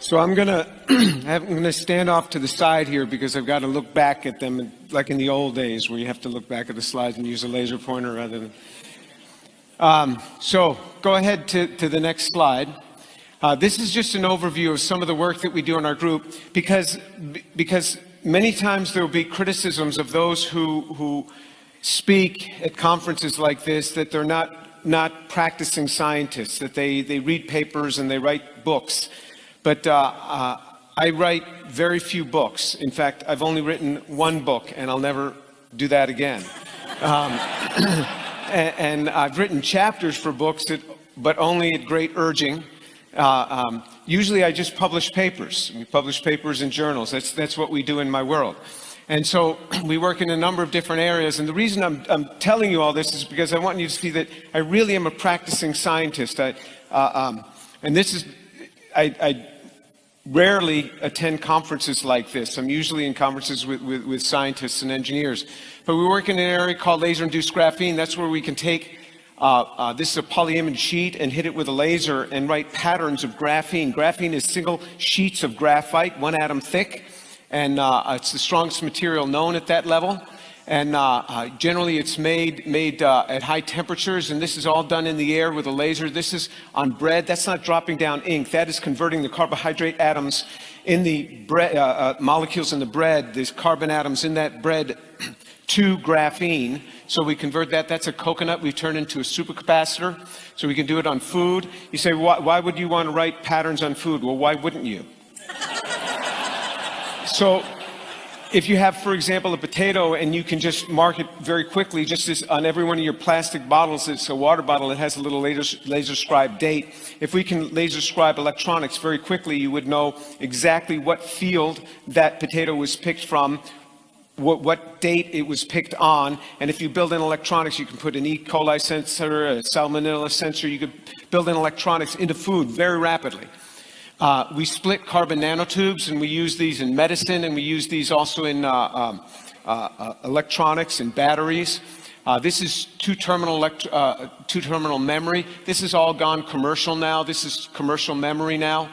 So I'm gonna stand off to the side here because I've got to look back at them like in the old days where you have to look back at the slides and use a laser pointer rather than. So go ahead to the next slide. This is just an overview of some of the work that we do in our group because many times there will be criticisms of those who speak at conferences like this that they're not practicing scientists, that they read papers and they write books. But I write very few books. In fact, I've only written one book, and I'll never do that again. And I've written chapters for books, but only at great urging. Usually I just publish papers. We publish papers in journals. That's what we do in my world. And so we work in a number of different areas. And the reason I'm telling you all this is because I want you to see that I really am a practicing scientist. I rarely attend conferences like this. I'm usually in conferences with scientists and engineers. But we work in an area called laser-induced graphene. That's where we can take, this is a polyimide sheet, and hit it with a laser and write patterns of graphene. Graphene is single sheets of graphite, 1 atom thick, and it's the strongest material known at that level. And generally it's made at high temperatures, and this is all done in the air with a laser. This is on bread. That's not dropping down ink. That is converting the carbohydrate atoms in the bread, molecules in the bread, these carbon atoms in that bread to graphene. So we convert that. That's a coconut we turn into a supercapacitor. So we can do it on food. You say, why would you want to write patterns on food? Well, why wouldn't you? So if you have, for example, a potato and you can just mark it very quickly, just as on every one of your plastic bottles, it's a water bottle, it has a little laser scribe date. If we can laser scribe electronics very quickly, you would know exactly what field that potato was picked from, what date it was picked on. And if you build in electronics, you can put an E. coli sensor, a salmonella sensor, you could build in electronics into food very rapidly. We split carbon nanotubes, and we use these in medicine, and we use these also in electronics and batteries. This is two-terminal memory. This has all gone commercial now. This is commercial memory now,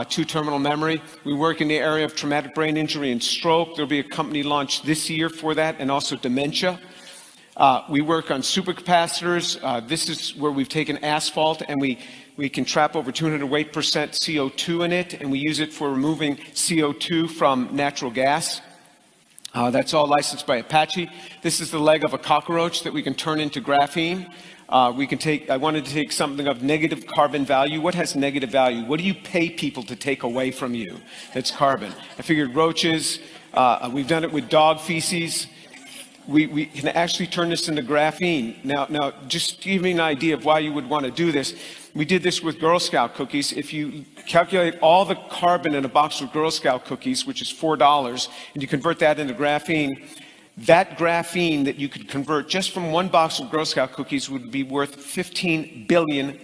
two-terminal memory. We work in the area of traumatic brain injury and stroke. There'll be a company launched this year for that, and also dementia. We work on supercapacitors. This is where we've taken asphalt and we can trap over 208% CO2 in it, and we use it for removing CO2 from natural gas. That's all licensed by Apache. This is the leg of a cockroach that we can turn into graphene. I wanted to take something of negative carbon value. What has negative value? What do you pay people to take away from you? That's carbon. I figured roaches. We've done it with dog feces. We can actually turn this into graphene. Now, just to give you an idea of why you would want to do this, we did this with Girl Scout cookies. If you calculate all the carbon in a box of Girl Scout cookies, which is $4, and you convert that into graphene, that graphene that you could convert just from one box of Girl Scout cookies would be worth $15 billion,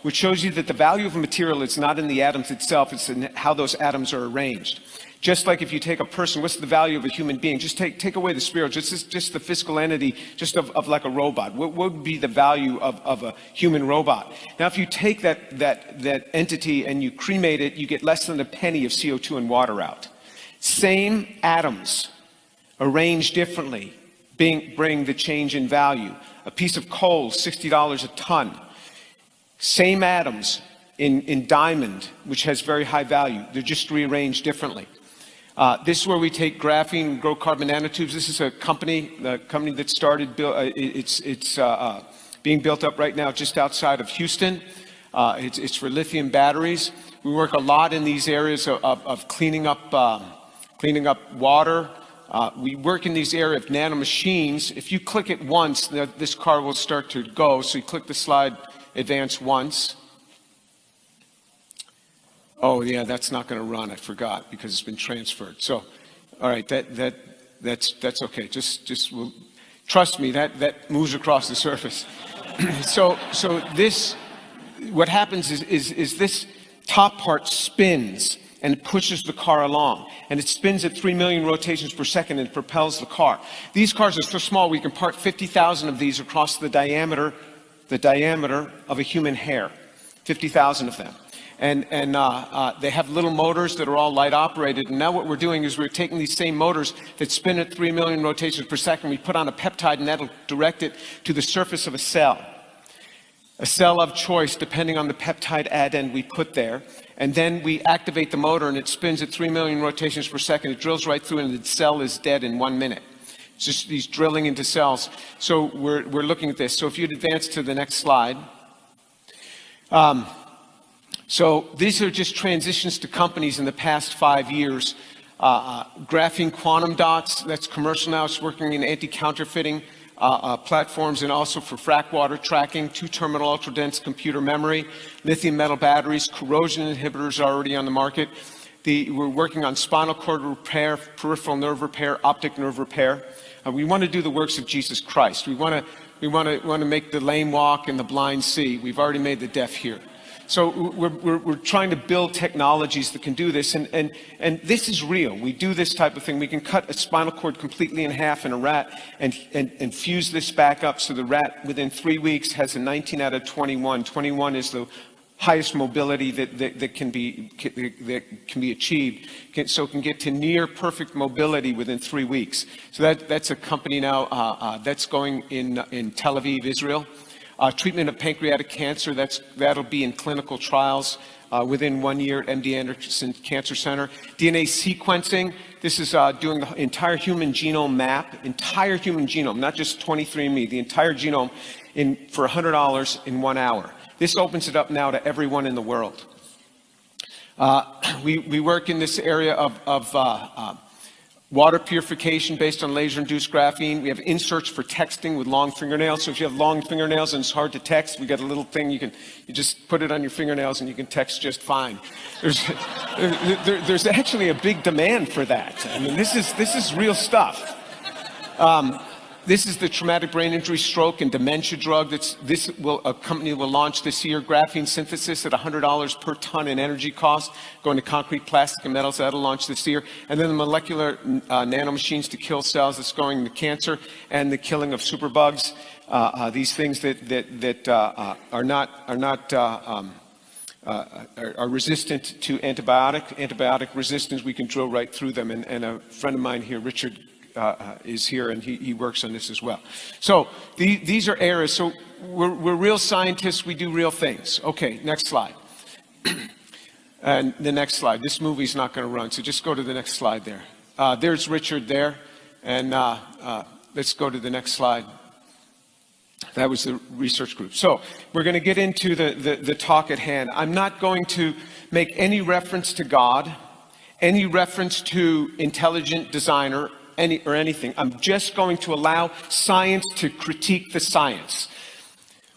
which shows you that the value of a material is not in the atoms itself, it's in how those atoms are arranged. Just like if you take a person, what's the value of a human being? Just take away the spirit, just the physical entity, just of like a robot. What would be the value of a human robot? Now, if you take that entity and you cremate it, you get less than a penny of CO2 and water out. Same atoms, arranged differently, bring the change in value. A piece of coal, $60 a ton. Same atoms in diamond, which has very high value. They're just rearranged differently. This is where we take graphene and grow carbon nanotubes. This is a company that started, it's being built up right now just outside of Houston. It's for lithium batteries. We work a lot in these areas of cleaning up water. We work in these areas of nanomachines. If you click it once, this car will start to go. So you click the slide, advance once. Oh yeah, that's not going to run. I forgot because it's been transferred. So, all right, that's okay. Just trust me. That moves across the surface. so this, what happens is this top part spins, and it pushes the car along. And it spins at 3 million rotations per second and propels the car. These cars are so small we can park 50,000 of these across the diameter of a human hair. 50,000 of them. And they have little motors that are all light operated. And now what we're doing is we're taking these same motors that spin at 3 million rotations per second. We put on a peptide and that'll direct it to the surface of a cell. A cell of choice depending on the peptide addend we put there. And then we activate the motor and it spins at 3 million rotations per second. It drills right through and the cell is dead in 1 minute. It's just these drilling into cells. So we're looking at this. So if you'd advance to the next slide. So these are just transitions to companies in the past 5 years. Graphene quantum dots, that's commercial now. It's working in anti-counterfeiting platforms and also for frac water tracking, 2-terminal ultra-dense computer memory, lithium metal batteries, corrosion inhibitors are already on the market. We're working on spinal cord repair, peripheral nerve repair, optic nerve repair. We want to do the works of Jesus Christ. We want to make the lame walk and the blind see. We've already made the deaf hear. So we're trying to build technologies that can do this, and this is real. We do this type of thing. We can cut a spinal cord completely in half in a rat and fuse this back up so the rat within 3 weeks has a 19 out of 21. 21 is the highest mobility that can be achieved. So it can get to near perfect mobility within 3 weeks. So that's a company now that's going in Tel Aviv, Israel. Treatment of pancreatic cancer, that'll be in clinical trials within 1 year at MD Anderson Cancer Center. DNA sequencing, this is doing the entire human genome map, entire human genome, not just 23andMe, the entire genome for $100 in 1 hour. This opens it up now to everyone in the world. We work in this area of water purification based on laser-induced graphene. We have inserts for texting with long fingernails. So if you have long fingernails and it's hard to text, we got a little thing you just put it on your fingernails and you can text just fine. There's actually a big demand for that. I mean, this is real stuff. This is the traumatic brain injury, stroke, and dementia drug. A company will launch this year. Graphene synthesis at $100 per ton in energy cost, going to concrete, plastic, and metals. That'll launch this year. And then the molecular nanomachines to kill cells. That's going to cancer and the killing of superbugs. These things that are resistant to antibiotic resistance. We can drill right through them. And a friend of mine here, Richard, is here, and he works on this as well. So these are areas. So we're real scientists. We do real things. Okay, next slide. And the next slide. This movie's not going to run, so just go to the next slide there. There's Richard there, and let's go to the next slide. That was the research group. So we're going to get into the talk at hand. I'm not going to make any reference to God, any reference to intelligent designer, or anything. I'm just going to allow science to critique the science.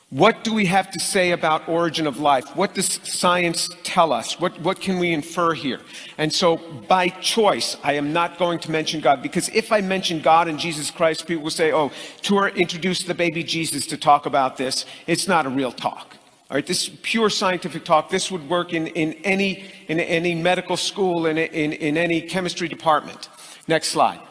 What do we have to say about origin of life? What does science tell us? What can we infer here? And so by choice, I am not going to mention God, because if I mention God and Jesus Christ, people will say, oh, Tour introduced the baby Jesus to talk about this. It's not a real talk. All right, this is pure scientific talk. This would work in any medical school, in any chemistry department. Next slide.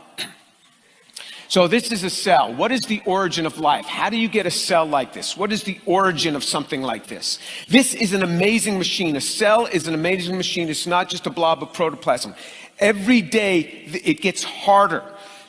So this is a cell. What is the origin of life? How do you get a cell like this? What is the origin of something like this? This is an amazing machine. A cell is an amazing machine. It's not just a blob of protoplasm. Every day it gets harder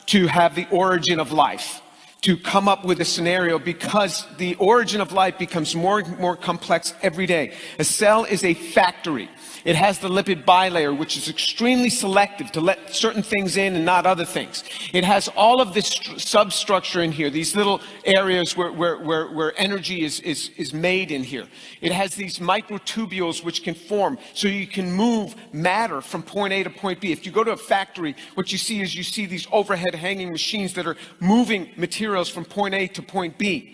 to have the origin of life, to come up with a scenario, because the origin of life becomes more and more complex every day. A cell is a factory. It has the lipid bilayer, which is extremely selective to let certain things in and not other things. It has all of this substructure in here, these little areas where energy is made in here. It has these microtubules which can form, so you can move matter from point A to point B. If you go to a factory, what you see is these overhead hanging machines that are moving materials from point A to point B.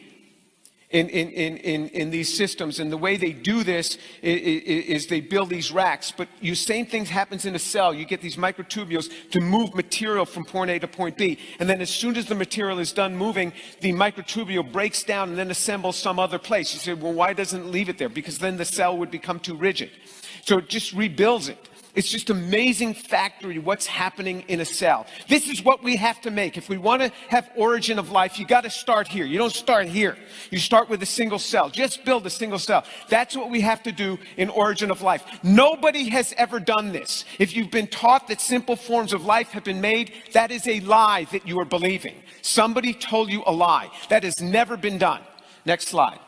In these systems, and the way they do this is they build these racks. But same thing happens in a cell. You get these microtubules to move material from point A to point B, and then as soon as the material is done moving, the microtubule breaks down and then assembles some other place. You say, well, why doesn't it leave it there? Because then the cell would become too rigid. So it just rebuilds it. It's just amazing factory what's happening in a cell. This is what we have to make. If we want to have origin of life, you got to start here. You don't start here. You start with a single cell. Just build a single cell. That's what we have to do in origin of life. Nobody has ever done this. If you've been taught that simple forms of life have been made, that is a lie that you are believing. Somebody told you a lie. That has never been done. Next slide.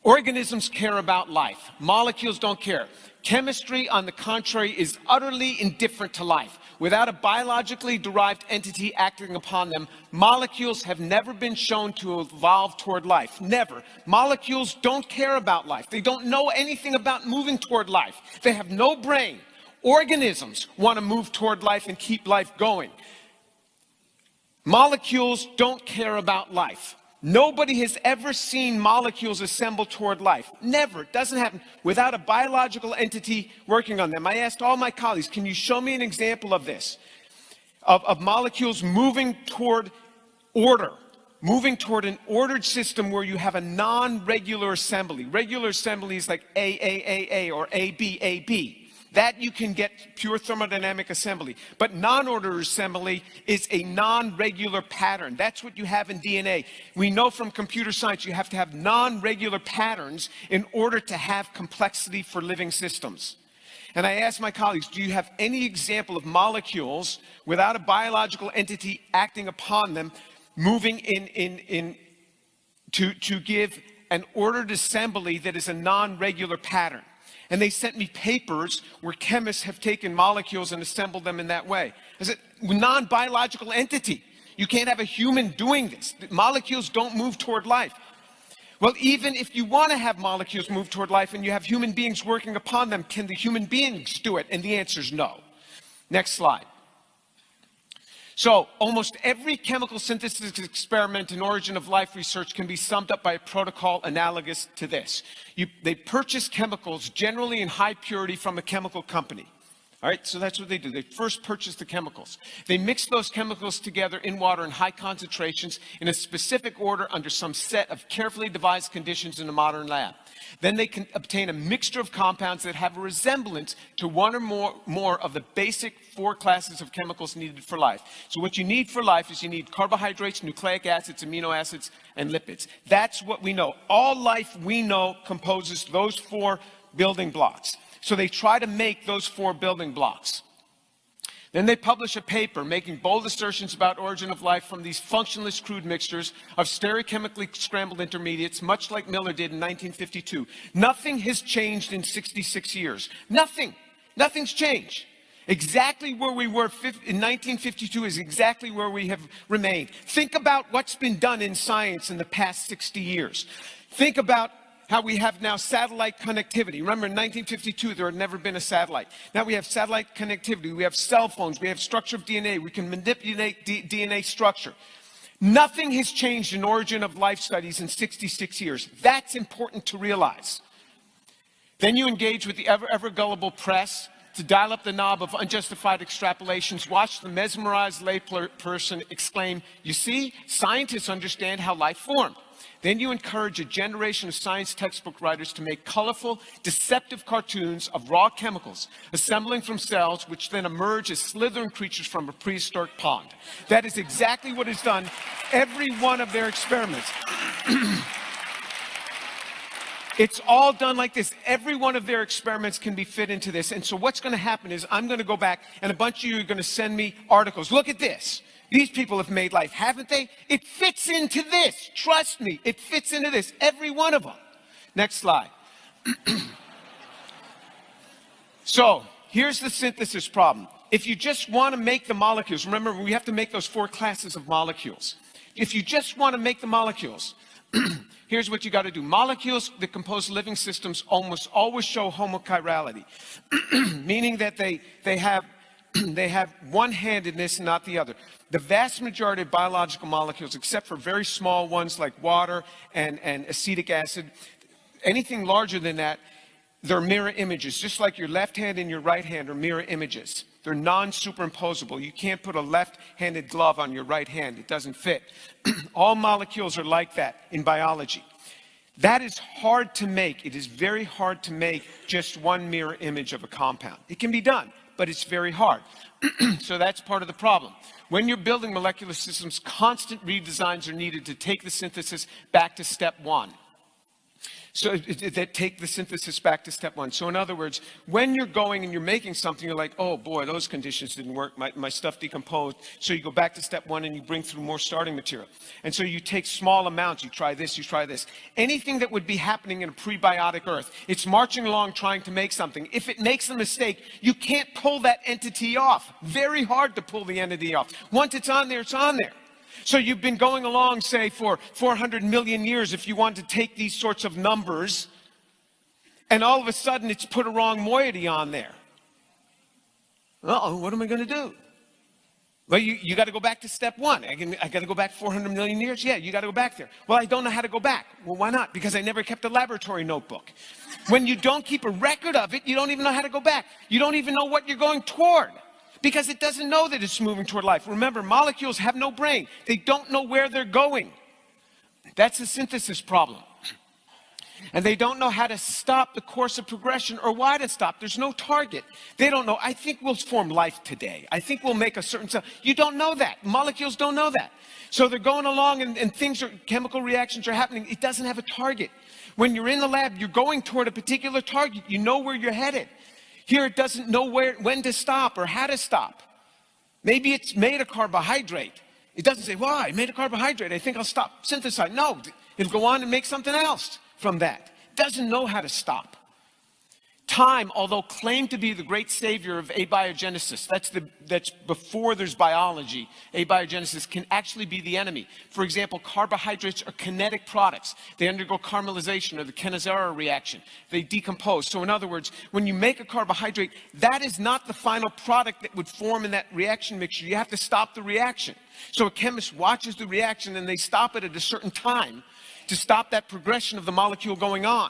Organisms care about life. Molecules don't care. Chemistry, on the contrary, is utterly indifferent to life. Without a biologically derived entity acting upon them, molecules have never been shown to evolve toward life. Never. Molecules don't care about life. They don't know anything about moving toward life. They have no brain. Organisms want to move toward life and keep life going. Molecules don't care about life. Nobody has ever seen molecules assemble toward life. Never. It doesn't happen without a biological entity working on them. I asked all my colleagues, can you show me an example of this? Of molecules moving toward order, moving toward an ordered system where you have a non-regular assembly. Regular assembly is like A or AB. That you can get pure thermodynamic assembly. But non-ordered assembly is a non-regular pattern. That's what you have in DNA. We know from computer science you have to have non-regular patterns in order to have complexity for living systems. And I asked my colleagues, do you have any example of molecules without a biological entity acting upon them, moving to give an ordered assembly that is a non-regular pattern? And they sent me papers where chemists have taken molecules and assembled them in that way. I said, non-biological entity. You can't have a human doing this. Molecules don't move toward life. Well, even if you want to have molecules move toward life and you have human beings working upon them, can the human beings do it? And the answer is no. Next slide. So almost every chemical synthesis experiment in origin of life research can be summed up by a protocol analogous to this. They purchase chemicals generally in high purity from a chemical company. All right, so that's what they do. They first purchase the chemicals. They mix those chemicals together in water in high concentrations in a specific order under some set of carefully devised conditions in a modern lab. Then they can obtain a mixture of compounds that have a resemblance to one or more of the basic 4 classes of chemicals needed for life. So what you need for life is you need carbohydrates, nucleic acids, amino acids, and lipids. That's what we know. All life we know composes those 4 building blocks. So they try to make those 4 building blocks. Then they publish a paper making bold assertions about origin of life from these functionless crude mixtures of stereochemically scrambled intermediates, much like Miller did in 1952. Nothing has changed in 66 years. Nothing. Nothing's changed. Exactly where we were in 1952 is exactly where we have remained. Think about what's been done in science in the past 60 years. Think about how we have now satellite connectivity. Remember, in 1952, there had never been a satellite. Now we have satellite connectivity. We have cell phones. We have structure of DNA. We can manipulate DNA structure. Nothing has changed in origin of life studies in 66 years. That's important to realize. Then you engage with the ever gullible press to dial up the knob of unjustified extrapolations. Watch the mesmerized layperson exclaim, "You see, scientists understand how life formed." Then you encourage a generation of science textbook writers to make colorful, deceptive cartoons of raw chemicals, assembling from cells which then emerge as slithering creatures from a prehistoric pond. That is exactly what is done every one of their experiments. It's all done like this. Every one of their experiments can be fit into this. And so what's going to happen is I'm going to go back and a bunch of you are going to send me articles. Look at this. These people have made life, haven't they? It fits into this. Trust me, it fits into this. Every one of them. Next slide. So here's the synthesis problem. If you just want to make the molecules, remember we have to make those 4 classes of molecules. If you just want to make the molecules, here's what you got to do. Molecules that compose living systems almost always show homochirality, meaning that they have one-handedness, not the other. The vast majority of biological molecules, except for very small ones like water and acetic acid, anything larger than that, they're mirror images, just like your left hand and your right hand are mirror images. They're non-superimposable. You can't put a left-handed glove on your right hand. It doesn't fit. All molecules are like that in biology. That is hard to make. It is very hard to make just one mirror image of a compound. It can be done, but it's very hard. So that's part of the problem. When you're building molecular systems, constant redesigns are needed to take the synthesis back to step one. So that take the synthesis back to step one. So in other words, when you're going and you're making something, you're like, oh boy, those conditions didn't work, my stuff decomposed. So you go back to step one and you bring through more starting material. And so you take small amounts, you try this, you try this. Anything that would be happening in a prebiotic earth, it's marching along trying to make something. If it makes a mistake, you can't pull that entity off. Very hard to pull the entity off. Once it's on there, it's on there. So you've been going along, say, for 400 million years, if you want to take these sorts of numbers, and all of a sudden it's put a wrong moiety on there. Uh-oh, what am I going to do? Well, you got to go back to step one. I got to go back 400 million years? Yeah, you got to go back there. Well, I don't know how to go back. Well, why not? Because I never kept a laboratory notebook. When you don't keep a record of it, you don't even know how to go back. You don't even know what you're going toward. Because it doesn't know that it's moving toward life. Remember, molecules have no brain. They don't know where they're going. That's a synthesis problem. And they don't know how to stop the course of progression or why to stop. There's no target. They don't know. I think we'll form life today. I think we'll make a certain cell. You don't know that. Molecules don't know that. So they're going along and chemical reactions are happening. It doesn't have a target. When you're in the lab, you're going toward a particular target. You know where you're headed. Here it doesn't know when to stop or how to stop. Maybe it's made a carbohydrate. It doesn't say, well, I made a carbohydrate. I think I'll stop synthesizing. No, it'll go on and make something else from that. It doesn't know how to stop. Time, although claimed to be the great savior of abiogenesis, that's before there's biology, abiogenesis can actually be the enemy. For example, carbohydrates are kinetic products. They undergo caramelization or the Cannizzaro reaction. They decompose. So in other words, when you make a carbohydrate, that is not the final product that would form in that reaction mixture. You have to stop the reaction. So a chemist watches the reaction and they stop it at a certain time to stop that progression of the molecule going on.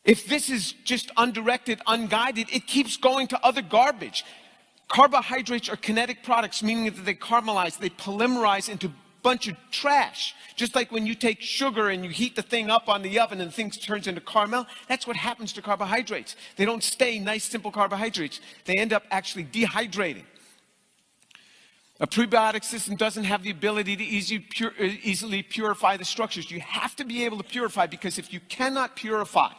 If this is just undirected, unguided, it keeps going to other garbage. Carbohydrates are kinetic products, meaning that they caramelize, they polymerize into a bunch of trash. Just like when you take sugar and you heat the thing up on the oven and things turns into caramel, that's what happens to carbohydrates. They don't stay nice, simple carbohydrates. They end up actually dehydrating. A prebiotic system doesn't have the ability to easily purify the structures. You have to be able to purify, because if you cannot purify,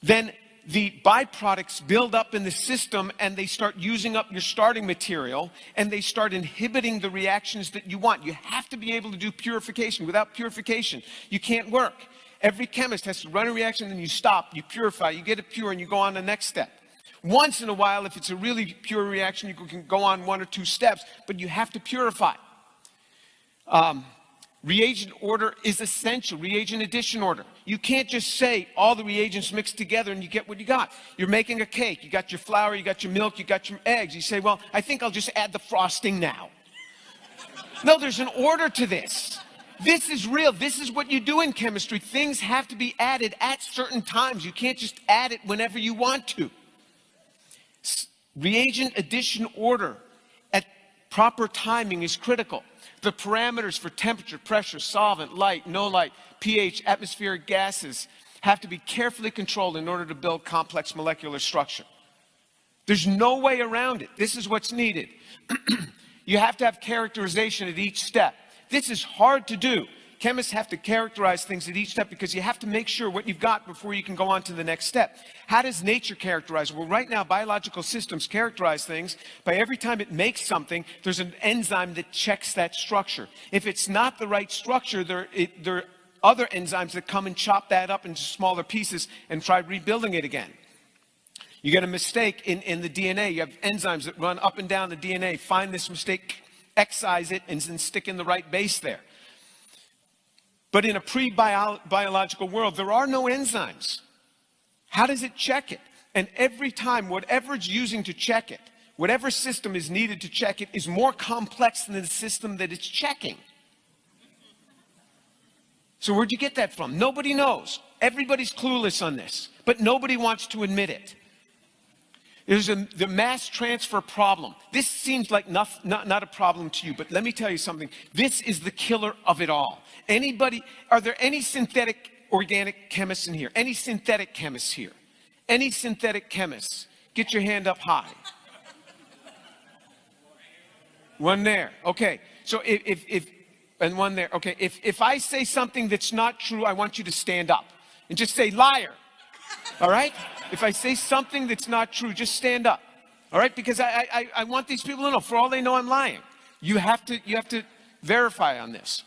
then the byproducts build up in the system and they start using up your starting material and they start inhibiting the reactions that you want. You have to be able to do purification. Without purification, you can't work. Every chemist has to run a reaction, then you stop, you purify, you get it pure, and you go on to the next step. Once in a while, if it's a really pure reaction, you can go on one or two steps, but you have to purify. Reagent order is essential, reagent addition order. You can't just say all the reagents mixed together and you get what you got. You're making a cake, you got your flour, you got your milk, you got your eggs. You say, well, I think I'll just add the frosting now. No, there's an order to this. This is real. This is what you do in chemistry. Things have to be added at certain times. You can't just add it whenever you want to. Reagent addition order at proper timing is critical. The parameters for temperature, pressure, solvent, light, no light, pH, atmospheric gases have to be carefully controlled in order to build complex molecular structure. There's no way around it. This is what's needed. You have to have characterization at each step. This is hard to do. Chemists have to characterize things at each step because you have to make sure what you've got before you can go on to the next step. How does nature characterize? Well, right now, biological systems characterize things by every time it makes something, there's an enzyme that checks that structure. If it's not the right structure, there are other enzymes that come and chop that up into smaller pieces and try rebuilding it again. You get a mistake in the DNA. You have enzymes that run up and down the DNA, find this mistake, excise it, and then stick in the right base there. But in a pre-biological world, there are no enzymes. How does it check it? And every time, whatever it's using to check it, whatever system is needed to check it, is more complex than the system that it's checking. So where'd you get that from? Nobody knows. Everybody's clueless on this, but nobody wants to admit it. The mass transfer problem. This seems like not a problem to you, but let me tell you something. This is the killer of it all. Are there any synthetic organic chemists in here? Any synthetic chemists here? Any synthetic chemists? Get your hand up high. One there. Okay. So and one there. Okay. If I say something that's not true, I want you to stand up and just say liar. All right? If I say something that's not true, just stand up. All right? Because I want these people to know, for all they know, I'm lying. You have to verify on this.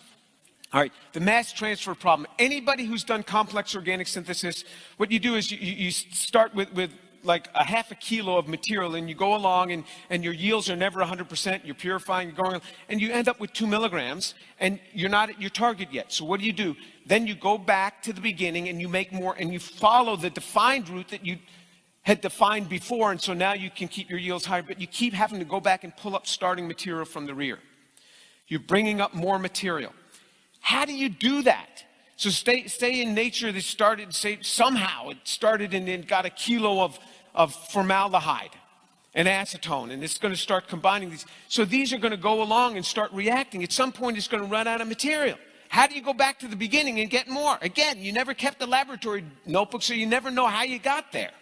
All right, the mass transfer problem. Anybody who's done complex organic synthesis, what you do is you start with like a half a kilo of material, and you go along, and your yields are never 100%. You're purifying, you're going, and you end up with 2 milligrams, and you're not at your target yet. So what do? Then you go back to the beginning, and you make more, and you follow the defined route that you had defined before, and so now you can keep your yields higher, but you keep having to go back and pull up starting material from the rear. You're bringing up more material. How do you do that? So stay in nature. They started, somehow it started and then got a kilo of formaldehyde and acetone, and it's going to start combining these. So these are going to go along and start reacting. At some point, it's going to run out of material. How do you go back to the beginning and get more? Again, you never kept the laboratory notebook, so you never know how you got there.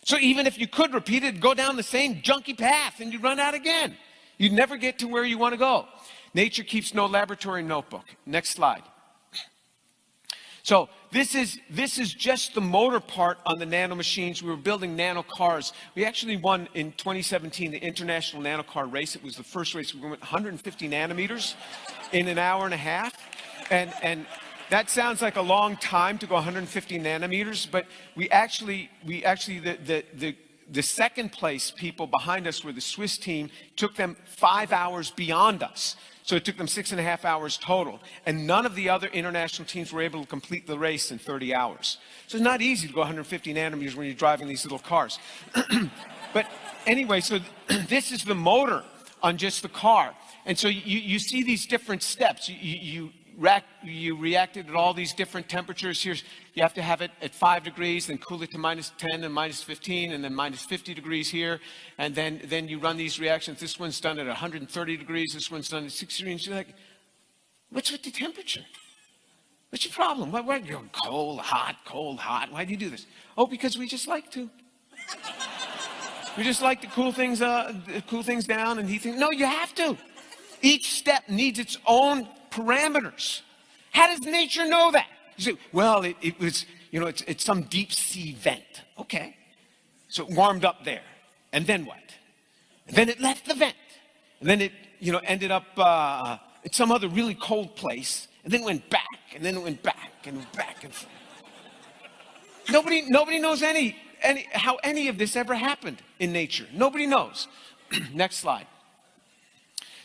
So even if you could repeat it, go down the same junky path, and you run out again. You'd never get to where you want to go. Nature keeps no laboratory notebook. Next slide. So this is just the motor part on the nano machines. We were building nano cars. We actually won in 2017 the International Nano Car Race. It was the first race. We went 150 nanometers in an hour and a half. And that sounds like a long time to go 150 nanometers, but the second place people behind us were the Swiss team. Took them 5 hours beyond us. So it took them 6.5 hours total. And none of the other international teams were able to complete the race in 30 hours. So it's not easy to go 150 nanometers when you're driving these little cars. But anyway, so this is the motor on just the car. And so you see these different steps. You reacted at all these different temperatures. Here, you have to have it at 5 degrees, then cool it to minus 10 and minus 15, and then minus 50 degrees here. And then you run these reactions. This one's done at 130 degrees. This one's done at 60 degrees. You're like, what's with the temperature? What's your problem? Why are you cold, hot? Why do you do this? Oh, because we just like to. We just like to cool things down and heat things. No, you have to. Each step needs its own parameters. How does nature know that? You say, well, it was, it's some deep sea vent. Okay. So it warmed up there. And then what? And then it left the vent. And then it, ended up at some other really cold place. And then went back. And then it went back and back and forth. Nobody knows how any of this ever happened in nature. Nobody knows. Next slide.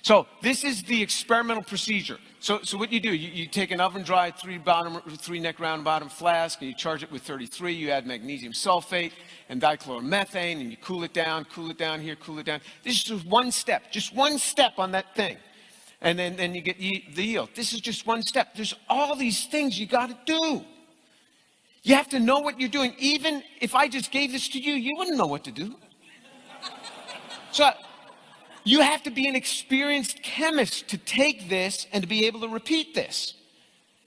So this is the experimental procedure. So what you do, you take an oven-dry 3-neck round bottom flask, and you charge it with 33. You add magnesium sulfate and dichloromethane, and you cool it down here, cool it down. This is just one step on that thing. And then you get the yield. This is just one step. There's all these things you got to do. You have to know what you're doing. Even if I just gave this to you, you wouldn't know what to do. So you have to be an experienced chemist to take this and to be able to repeat this.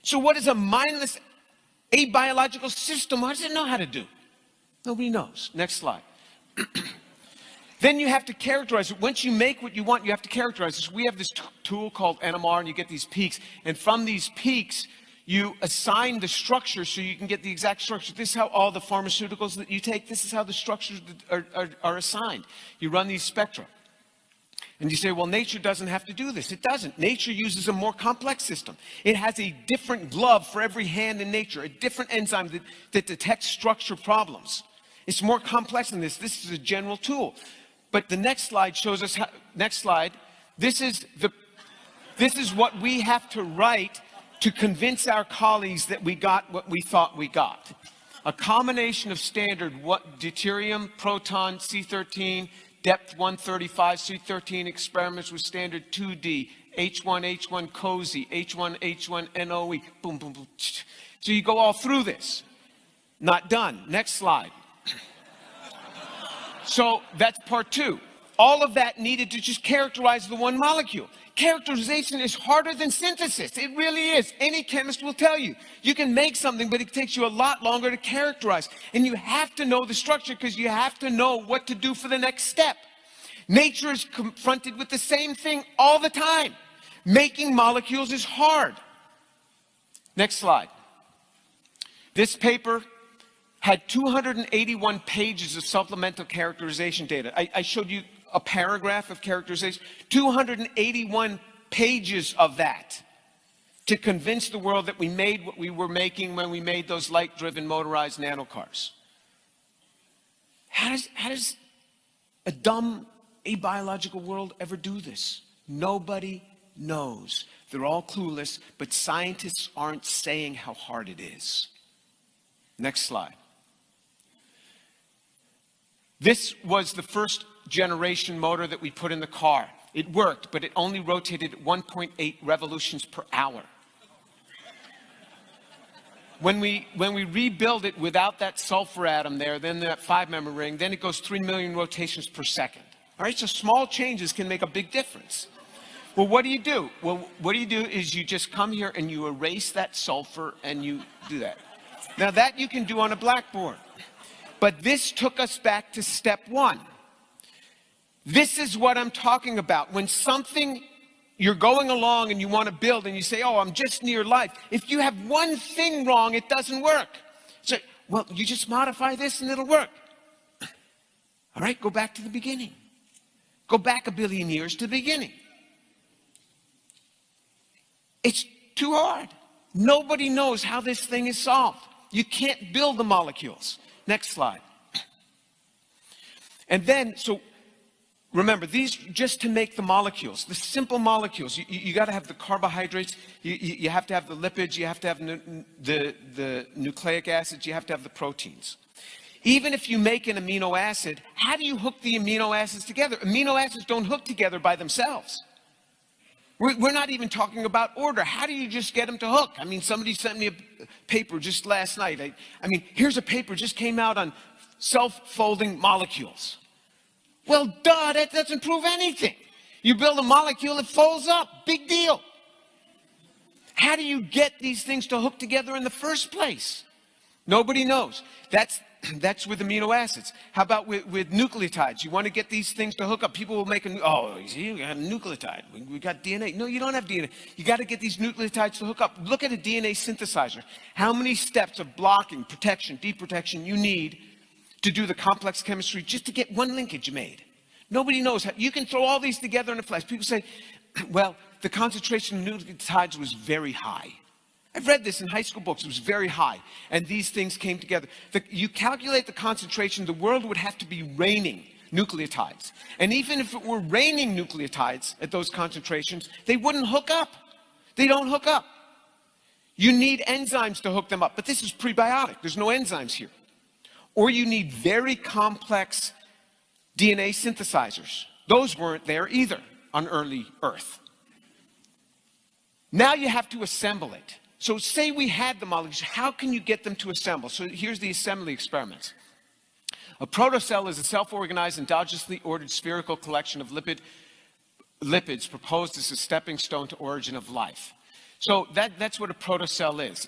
So what is a mindless abiological system? What does it know how to do? Nobody knows. Next slide. Then you have to characterize it. Once you make what you want, you have to characterize this. We have this tool called NMR, and you get these peaks. And from these peaks, you assign the structure so you can get the exact structure. This is how all the pharmaceuticals that you take, this is how the structures are assigned. You run these spectra. And you say, well, nature doesn't have to do this. It doesn't. Nature uses a more complex system. It has a different glove for every hand in nature, a different enzyme that detects structure problems. It's more complex than this. This is a general tool. But the next slide shows us how, next slide, this is what we have to write to convince our colleagues that we got what we thought we got. A combination of standard deuterium, proton, C13, depth 135, C13 experiments with standard 2D, H1 cozy, H1 NOE, boom, boom, boom. So you go all through this. Not done. Next slide. So that's part two. All of that needed to just characterize the one molecule. Characterization is harder than synthesis. It really is. Any chemist will tell you. You can make something, but it takes you a lot longer to characterize. And you have to know the structure because you have to know what to do for the next step. Nature is confronted with the same thing all the time. Making molecules is hard. Next slide. This paper had 281 pages of supplemental characterization data. I showed you a paragraph of characterization, 281 pages of that to convince the world that we made what we were making when we made those light-driven motorized nanocars. How does a dumb abiological world ever do this? Nobody knows. They're all clueless, but scientists aren't saying how hard it is. Next slide. This was the first generation motor that we put in the car. It worked, but it only rotated at 1.8 revolutions per hour. When we rebuild it without that sulfur atom there, then that 5-member ring, then it goes 3 million rotations per second. All right, so small changes can make a big difference. Well, what do you do? Well, what you do is you just come here and you erase that sulfur and you do that. Now that you can do on a blackboard. But this took us back to step one. This is what I'm talking about. When something, you're going along and you want to build and you say, oh, I'm just near life. If you have one thing wrong, it doesn't work. So, well, you just modify this and it'll work. All right, go back to the beginning. Go back 1 billion years to the beginning. It's too hard. Nobody knows how this thing is solved. You can't build the molecules. Next slide. And then, so remember, these just to make the molecules, the simple molecules, you got to have the carbohydrates, you have to have the lipids, you have to have the nucleic acids, you have to have the proteins. Even if you make an amino acid, how do you hook the amino acids together? Amino acids don't hook together by themselves. We're not even talking about order. How do you just get them to hook? I mean, somebody sent me a paper just last night. I mean, here's a paper just came out on self-folding molecules. Well, duh, that doesn't prove anything. You build a molecule, it folds up. Big deal. How do you get these things to hook together in the first place? Nobody knows. That's with amino acids. How about with nucleotides? You want to get these things to hook up. People will make you got a nucleotide. We got DNA. No, you don't have DNA. You got to get these nucleotides to hook up. Look at a DNA synthesizer. How many steps of blocking, protection, deprotection you need to do the complex chemistry just to get one linkage made? Nobody knows how. You can throw all these together in a flash. People say, well, the concentration of nucleotides was very high. I've read this in high school books. It was very high. And these things came together. You calculate the concentration, the world would have to be raining nucleotides. And even if it were raining nucleotides at those concentrations, they wouldn't hook up. They don't hook up. You need enzymes to hook them up. But this is prebiotic. There's no enzymes here. Or you need very complex DNA synthesizers. Those weren't there either on early Earth. Now you have to assemble it. So say we had the molecules, how can you get them to assemble? So here's the assembly experiments. A protocell is a self-organized, endogenously ordered spherical collection of lipids proposed as a stepping stone to origin of life. So that's what a protocell is.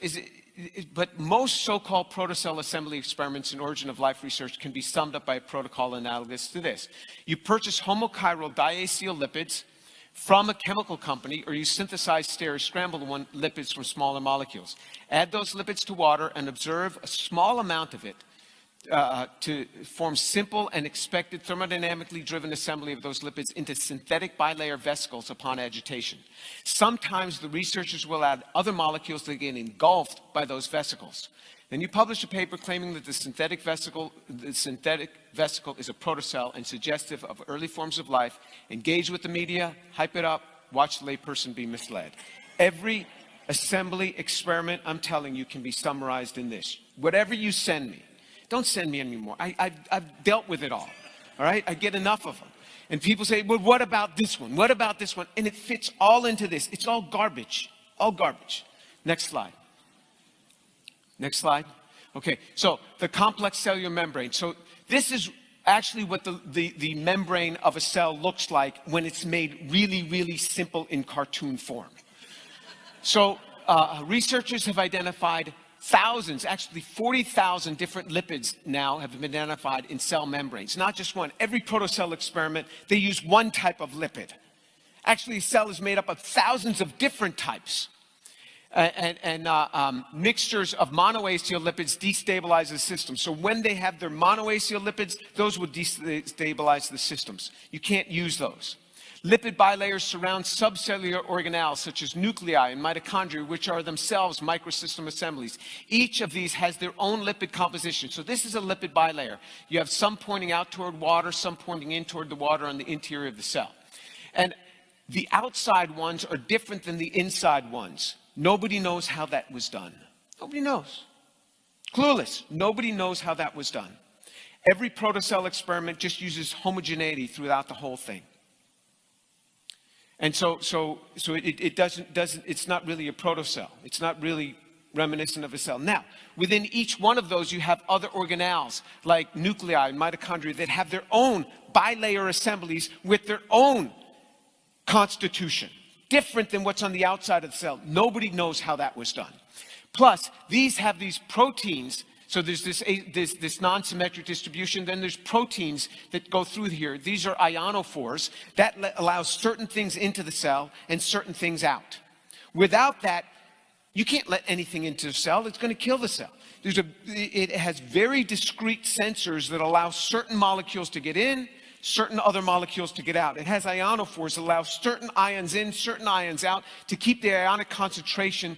But most so-called protocell assembly experiments in origin of life research can be summed up by a protocol analogous to this. You purchase homochiral diacetyl lipids from a chemical company, or you synthesize, scramble lipids from smaller molecules. Add those lipids to water and observe a small amount of it to form simple and expected thermodynamically driven assembly of those lipids into synthetic bilayer vesicles upon agitation. Sometimes the researchers will add other molecules that get engulfed by those vesicles. Then you publish a paper claiming that the synthetic vesicle is a protocell and suggestive of early forms of life. Engage with the media, hype it up, watch the layperson be misled. Every assembly experiment, I'm telling you, can be summarized in this. Whatever you send me, don't send me anymore. I've dealt with it all right? I get enough of them. And people say, well, what about this one? What about this one? And it fits all into this. It's all garbage, all garbage. Next slide. Next slide. Okay, so the complex cellular membrane. So this is actually what the membrane of a cell looks like when it's made really, really simple in cartoon form. So researchers have identified thousands, actually 40,000 different lipids now have been identified in cell membranes. Not just one. Every protocell experiment, they use one type of lipid. Actually, a cell is made up of thousands of different types. Mixtures of monoacyl lipids destabilize the system. So when they have their monoacyl lipids, those will destabilize the systems. You can't use those. Lipid bilayers surround subcellular organelles such as nuclei and mitochondria, which are themselves microsystem assemblies. Each of these has their own lipid composition. So this is a lipid bilayer. You have some pointing out toward water, some pointing in toward the water on the interior of the cell. And the outside ones are different than the inside ones. Nobody knows how that was done. Nobody knows. Clueless. Nobody knows how that was done. Every protocell experiment just uses homogeneity throughout the whole thing. And so it doesn't, it's not really a protocell. It's not really reminiscent of a cell. Now, within each one of those, you have other organelles like nuclei and mitochondria that have their own bilayer assemblies with their own constitution, different than what's on the outside of the cell. Nobody knows how that was done. Plus, these have these proteins. So there's this non-symmetric distribution. Then there's proteins that go through here. These are ionophores. That allows certain things into the cell and certain things out. Without that, you can't let anything into the cell. It's going to kill the cell. It has very discrete sensors that allow certain molecules to get in, certain other molecules to get out. It has ionophores that allow certain ions in, certain ions out to keep the ionic concentration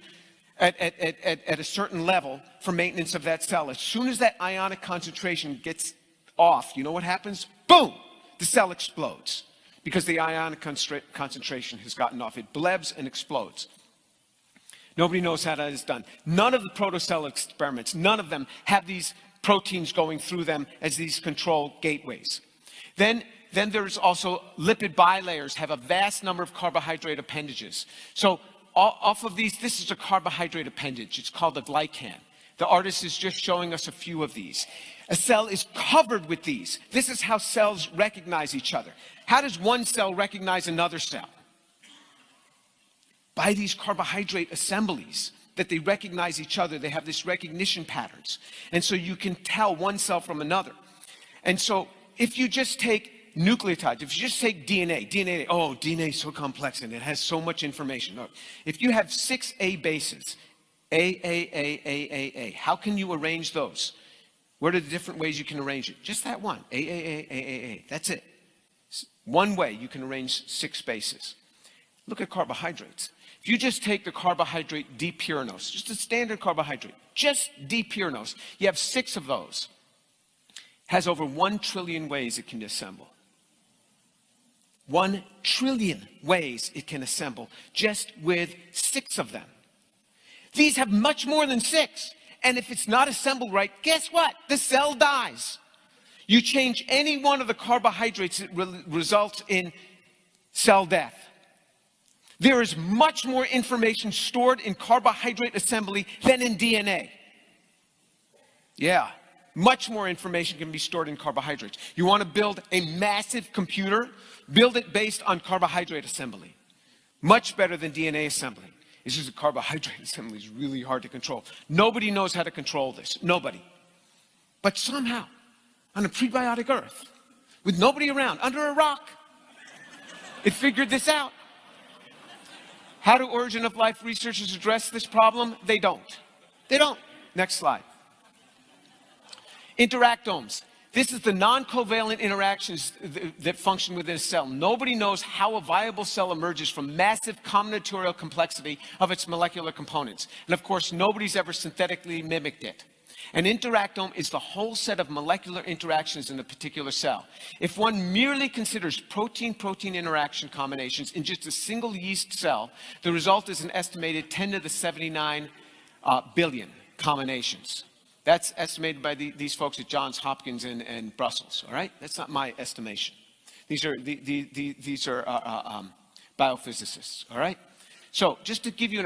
at a certain level for maintenance of that cell. As soon as that ionic concentration gets off, you know what happens? Boom! The cell explodes because the ionic concentration has gotten off. It blebs and explodes. Nobody knows how that is done. None of the protocell experiments, none of them have these proteins going through them as these control gateways. Then there's also lipid bilayers have a vast number of carbohydrate appendages. So off of these, this is a carbohydrate appendage. It's called a glycan. The artist is just showing us a few of these. A cell is covered with these. This is how cells recognize each other. How does one cell recognize another cell? By these carbohydrate assemblies that they recognize each other. They have this recognition patterns. And so you can tell one cell from another. And so if you just take nucleotides, if you just take DNA, DNA is so complex and it has so much information. If you have 6 A bases, A, how can you arrange those? What are the different ways you can arrange it? Just that one, A. That's it. One way you can arrange 6 bases. Look at carbohydrates. If you just take the carbohydrate D-pyranose, just a standard carbohydrate, just D-pyranose, you have 6 of those. Has over 1 trillion ways it can assemble. 1 trillion ways it can assemble just with 6 of them. These have much more than 6. And if it's not assembled right, guess what? The cell dies. You change any one of the carbohydrates, it results in cell death. There is much more information stored in carbohydrate assembly than in DNA. Yeah. Much more information can be stored in carbohydrates. You want to build a massive computer? Build it based on carbohydrate assembly. Much better than DNA assembly. It's just a carbohydrate assembly is really hard to control. Nobody knows how to control this. Nobody. But somehow, on a prebiotic Earth, with nobody around, under a rock, it figured this out. How do origin of life researchers address this problem? They don't. They don't. Next slide. Interactomes. This is the non-covalent interactions that function within a cell. Nobody knows how a viable cell emerges from massive combinatorial complexity of its molecular components. And of course, nobody's ever synthetically mimicked it. An interactome is the whole set of molecular interactions in a particular cell. If one merely considers protein-protein interaction combinations in just a single yeast cell, the result is an estimated 10 to the 79 billion combinations. That's estimated by these folks at Johns Hopkins and Brussels, all right? That's not my estimation. These are biophysicists, all right? So just to give you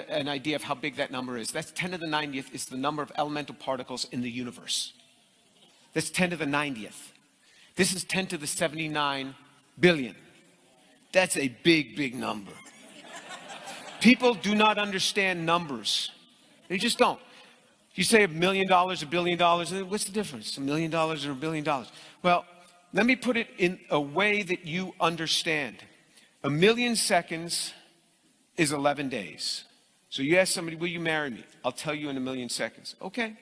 an idea of how big that number is, that's 10 to the 90th is the number of elemental particles in the universe. That's 10 to the 90th. This is 10 to the 79 billion. That's a big, big number. People do not understand numbers. They just don't. You say $1 million, $1 billion, what's the difference? $1 million or $1 billion? Well, let me put it in a way that you understand. 1 million seconds is 11 days. So you ask somebody, will you marry me? I'll tell you in 1 million seconds. Okay.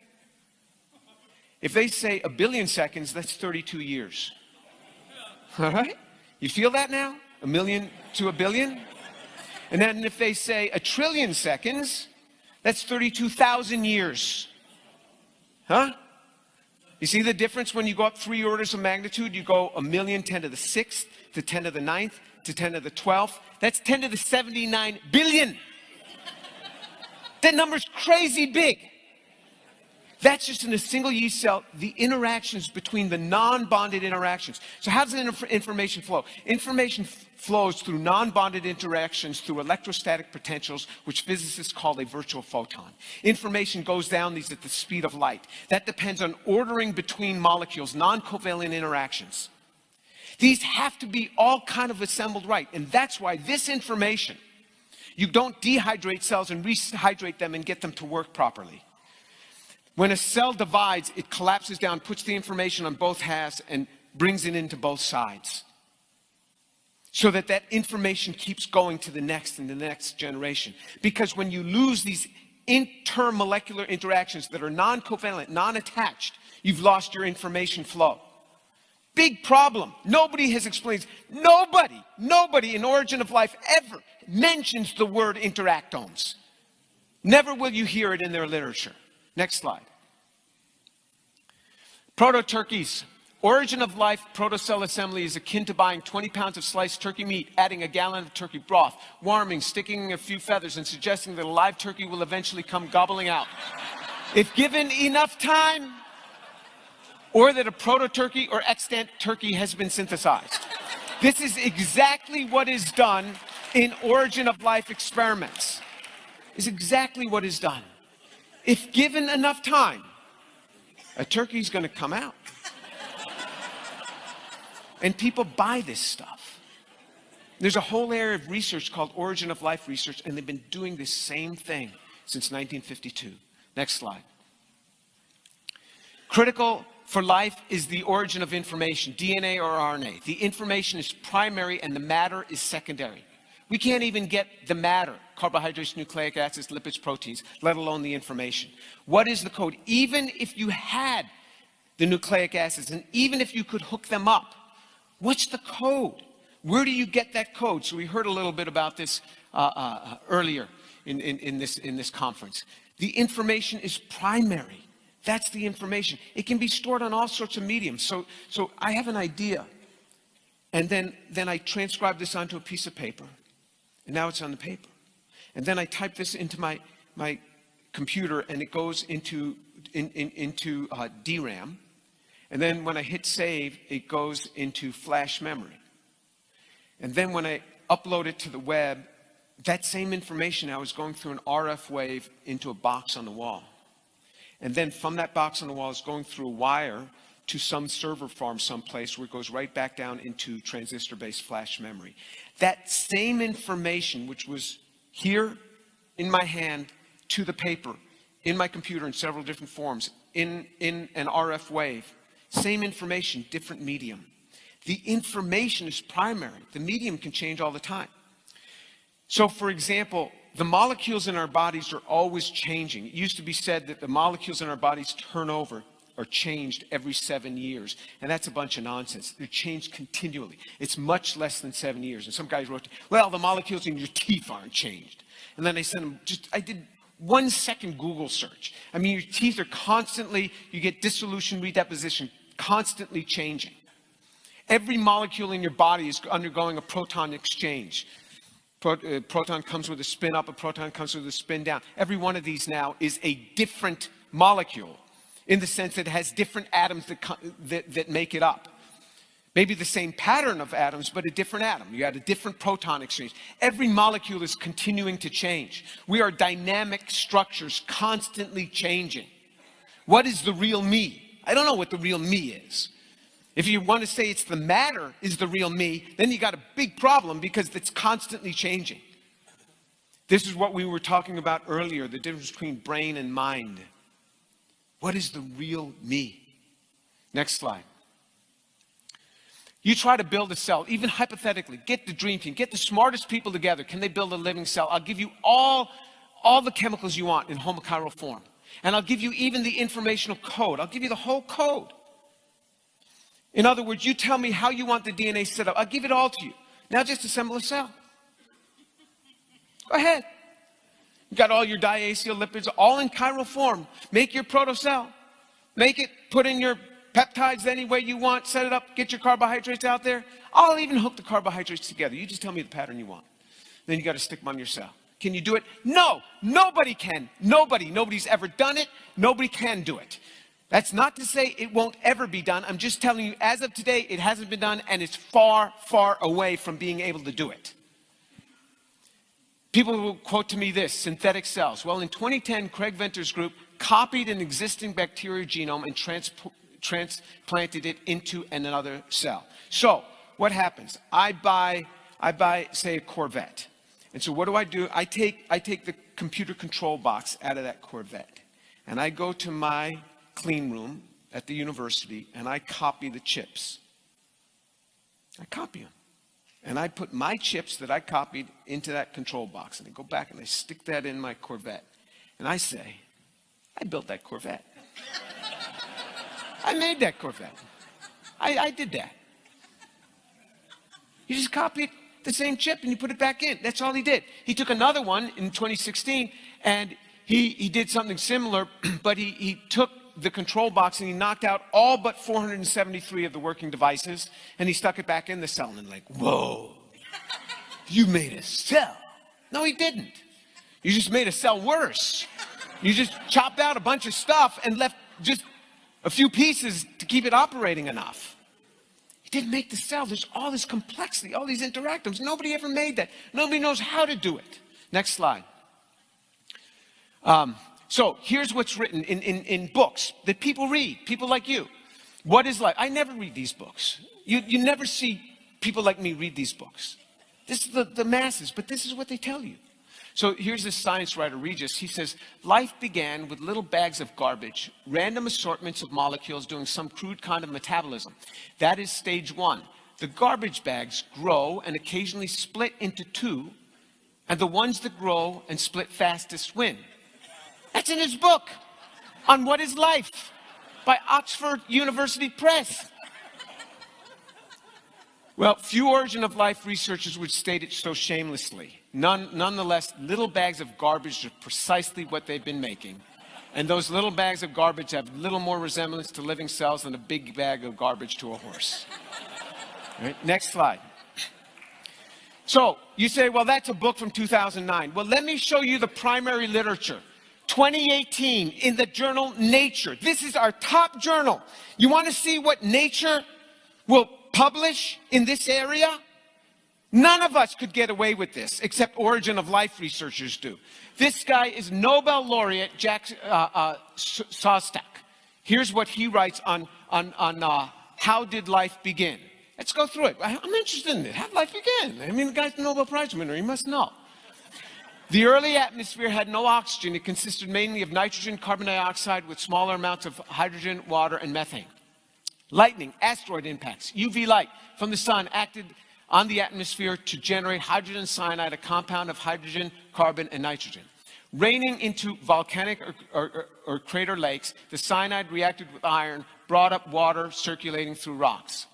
If they say 1 billion seconds, that's 32 years. All right? You feel that now? 1 million to 1 billion? And then if they say 1 trillion seconds, that's 32,000 years. Huh? You see the difference when you go up 3 orders of magnitude? You go 1 million, 10 to the 6th, to 10 to the 9th, to 10 to the 12th. That's 10 to the 79 billion. That number's crazy big. That's just in a single yeast cell, the interactions between the non-bonded interactions. So how does information flow? Information flows through non-bonded interactions through electrostatic potentials, which physicists call a virtual photon. Information goes down these at the speed of light. That depends on ordering between molecules, non-covalent interactions. These have to be all kind of assembled right. And that's why this information, you don't dehydrate cells and rehydrate them and get them to work properly. When a cell divides, it collapses down, puts the information on both halves, and brings it into both sides. So that that information keeps going to the next and the next generation. Because when you lose these intermolecular interactions that are non-covalent, non-attached, you've lost your information flow. Big problem. Nobody has explained. Nobody in Origin of Life ever mentions the word interactomes. Never will you hear it in their literature. Next slide. Proto-turkeys. Origin of Life protocell assembly is akin to buying 20 pounds of sliced turkey meat, adding a gallon of turkey broth, warming, sticking a few feathers, and suggesting that a live turkey will eventually come gobbling out. If given enough time, or that a proto-turkey or extant turkey has been synthesized. This is exactly what is done in Origin of Life experiments. Is exactly what is done. If given enough time, a turkey's going to come out. And people buy this stuff. There's a whole area of research called Origin of Life research, and they've been doing this same thing since 1952. Next slide. Critical for life is the origin of information, DNA or RNA. The information is primary and the matter is secondary. We can't even get the matter, carbohydrates, nucleic acids, lipids, proteins, let alone the information. What is the code? Even if you had the nucleic acids and even if you could hook them up, what's the code? Where do you get that code? So we heard a little bit about this earlier in this conference. The information is primary. That's the information. It can be stored on all sorts of mediums. So I have an idea, and then I transcribe this onto a piece of paper, and now it's on the paper. And then I type this into my computer, and it goes into DRAM. And then when I hit save, it goes into flash memory. And then when I upload it to the web, that same information now is going through an RF wave into a box on the wall. And then from that box on the wall is going through a wire to some server farm someplace where it goes right back down into transistor-based flash memory. That same information, which was here in my hand to the paper, in my computer in several different forms, in an RF wave, same information, different medium. The information is primary. The medium can change all the time. So for example, the molecules in our bodies are always changing. It used to be said that the molecules in our bodies turn over or changed every 7 years. And that's a bunch of nonsense. They're changed continually. It's much less than 7 years. And some guys wrote, well, the molecules in your teeth aren't changed. And then I sent them, I did 1 second Google search. I mean, your teeth are constantly, you get dissolution, redeposition, constantly changing. Every molecule in your body is undergoing a proton exchange. Proton comes with a spin up, a proton comes with a spin down. Every one of these now is a different molecule in the sense that it has different atoms that make it up. Maybe the same pattern of atoms, but a different atom. You had a different proton exchange. Every molecule is continuing to change. We are dynamic structures constantly changing. What is the real me? I don't know what the real me is. If you want to say it's the matter is the real me, then you got a big problem because it's constantly changing. This is what we were talking about earlier, the difference between brain and mind. What is the real me? Next slide. You try to build a cell, even hypothetically, get the dream team, get the smartest people together. Can they build a living cell? I'll give you all the chemicals you want in homochiral form. And I'll give you even the informational code. I'll give you the whole code. In other words, you tell me how you want the DNA set up. I'll give it all to you. Now just assemble a cell. Go ahead. You got all your diacetyl lipids all in chiral form. Make your protocell. Make it, put in your peptides any way you want, set it up, get your carbohydrates out there. I'll even hook the carbohydrates together. You just tell me the pattern you want. Then you got to stick them on your cell. Can you do it? No, nobody can. Nobody's ever done it. Nobody can do it. That's not to say it won't ever be done. I'm just telling you, as of today, it hasn't been done, and it's far, far away from being able to do it. People will quote to me this, synthetic cells. Well, in 2010, Craig Venter's group copied an existing bacterial genome and transplanted it into another cell. So, what happens? I buy, say, a Corvette. And so what do? I take the computer control box out of that Corvette, and I go to my clean room at the university, and I copy the chips. I copy them. And I put my chips that I copied into that control box, and I go back and I stick that in my Corvette. And I say, I built that Corvette. I made that Corvette. I did that. You just copy the same chip and you put it back in. That's all he did. He took another one in 2016, and he did something similar, but he took the control box and he knocked out all but 473 of the working devices, and he stuck it back in the cell, and like, whoa, you made a cell. No, he didn't. You just made a cell worse. You just chopped out a bunch of stuff and left just a few pieces to keep it operating enough. He didn't make the cell. There's all this complexity, all these interactomes. Nobody ever made that. Nobody knows how to do it. Next slide. So here's what's written in books that people read, people like you. What is life? I never read these books. You never see people like me read these books. This is the masses, but this is what they tell you. So here's this science writer, Regis. He says, life began with little bags of garbage, random assortments of molecules doing some crude kind of metabolism. That is stage one. The garbage bags grow and occasionally split into two, and the ones that grow and split fastest win. That's in his book on What is Life by Oxford University Press. Well, few origin of life researchers would state it so shamelessly. Nonetheless, little bags of garbage are precisely what they've been making. And those little bags of garbage have little more resemblance to living cells than a big bag of garbage to a horse. All right, next slide. So you say, well, that's a book from 2009. Well, let me show you the primary literature. 2018 in the journal Nature. This is our top journal. You want to see what Nature will publish in this area? None of us could get away with this except origin of life researchers do. This guy is Nobel laureate Jack Szostak. Here's what he writes on how did life begin. Let's go through it. I'm interested in it. How did life begin? I mean, the guy's a Nobel Prize winner. He must know. The early atmosphere had no oxygen. It consisted mainly of nitrogen, carbon dioxide with smaller amounts of hydrogen, water, and methane. Lightning, asteroid impacts, UV light from the sun acted on the atmosphere to generate hydrogen cyanide, a compound of hydrogen, carbon, and nitrogen. Raining into volcanic or crater lakes, the cyanide reacted with iron, brought up water circulating through rocks.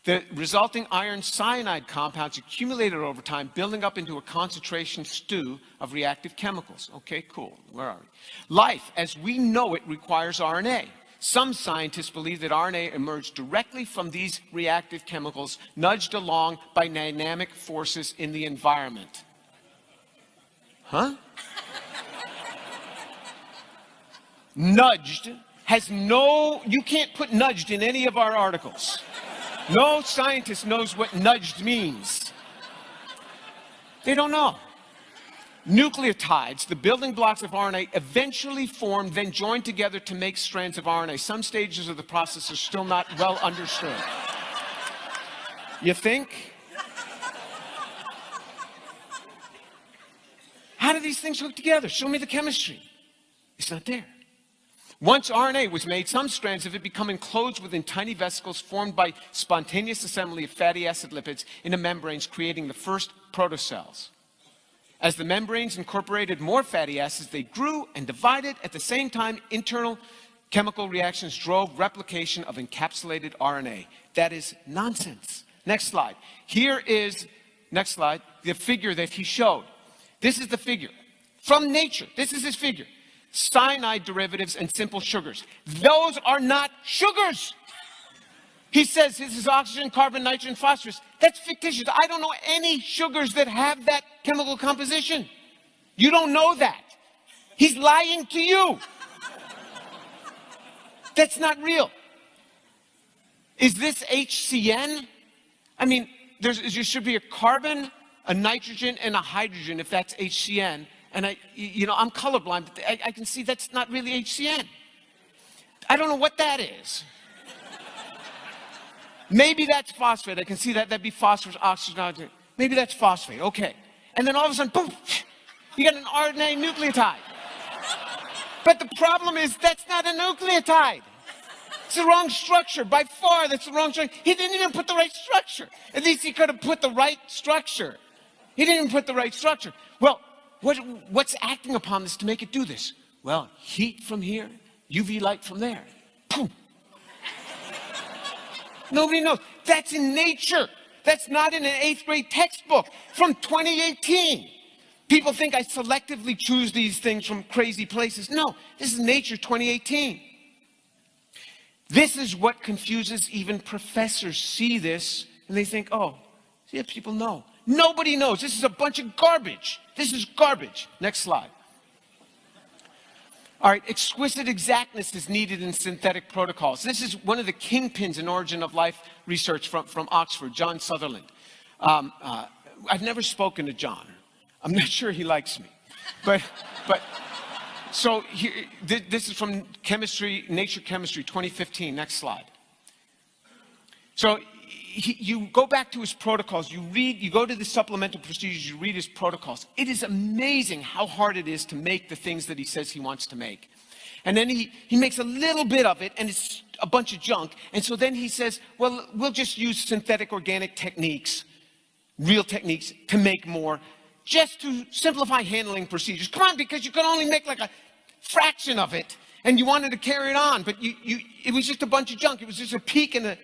The resulting iron cyanide compounds accumulated over time, building up into a concentration stew of reactive chemicals. Okay, cool. Where are we? Life, as we know it, requires RNA. Some scientists believe that RNA emerged directly from these reactive chemicals, nudged along by dynamic forces in the environment. Huh? Nudged has no, you can't put nudged in any of our articles. No scientist knows what nudged means. They don't know. Nucleotides, the building blocks of RNA, eventually formed, then joined together to make strands of RNA. Some stages of the process are still not well understood. You think? How do these things hook together? Show me the chemistry. It's not there. Once RNA was made, some strands of it become enclosed within tiny vesicles formed by spontaneous assembly of fatty acid lipids into membranes, creating the first protocells. As the membranes incorporated more fatty acids, they grew and divided. At the same time, internal chemical reactions drove replication of encapsulated RNA. That is nonsense. Next slide. Here is, next slide, the figure that he showed. This is the figure from nature. This is his figure. Cyanide derivatives and simple sugars. Those are not sugars. He says this is oxygen, carbon, nitrogen, phosphorus. That's fictitious. I don't know any sugars that have that chemical composition. You don't know that. He's lying to you. That's not real. Is this HCN? I mean, there should be a carbon, a nitrogen, and a hydrogen if that's HCN. And I'm colorblind, but I can see that's not really HCN. I don't know what that is. Maybe that's phosphate. I can see that. That'd be phosphorus, oxygen, oxygen. Maybe that's phosphate. Okay. And then all of a sudden, boom, you got an RNA nucleotide. But the problem is that's not a nucleotide. It's the wrong structure. By far, that's the wrong structure. He didn't even put the right structure. At least he could have put the right structure. He didn't even put the right structure. Well, what's acting upon this to make it do this? Well, heat from here, UV light from there. Boom. Nobody knows. That's in nature. That's not in an 8th grade textbook from 2018. People think I selectively choose these things from crazy places. No, this is Nature 2018. This is what confuses even professors. See this and they think, oh, yeah, people know. Nobody knows. This is a bunch of garbage. This is garbage. Next slide. All right, exquisite exactness is needed in synthetic protocols. This is one of the kingpins in origin of life research from Oxford, John Sutherland. I've never spoken to John. I'm not sure he likes me. But so here, this is from Chemistry, Nature Chemistry, 2015. Next slide. So you go back to his protocols, you go to the supplemental procedures, you read his protocols. It is amazing how hard it is to make the things that he says he wants to make. And then he makes a little bit of it, and it's a bunch of junk. And so then he says, well, we'll just use synthetic organic techniques, real techniques, to make more, just to simplify handling procedures. Come on, because you can only make like a fraction of it, and you wanted to carry it on, but it was just a bunch of junk. It was just a peak in the...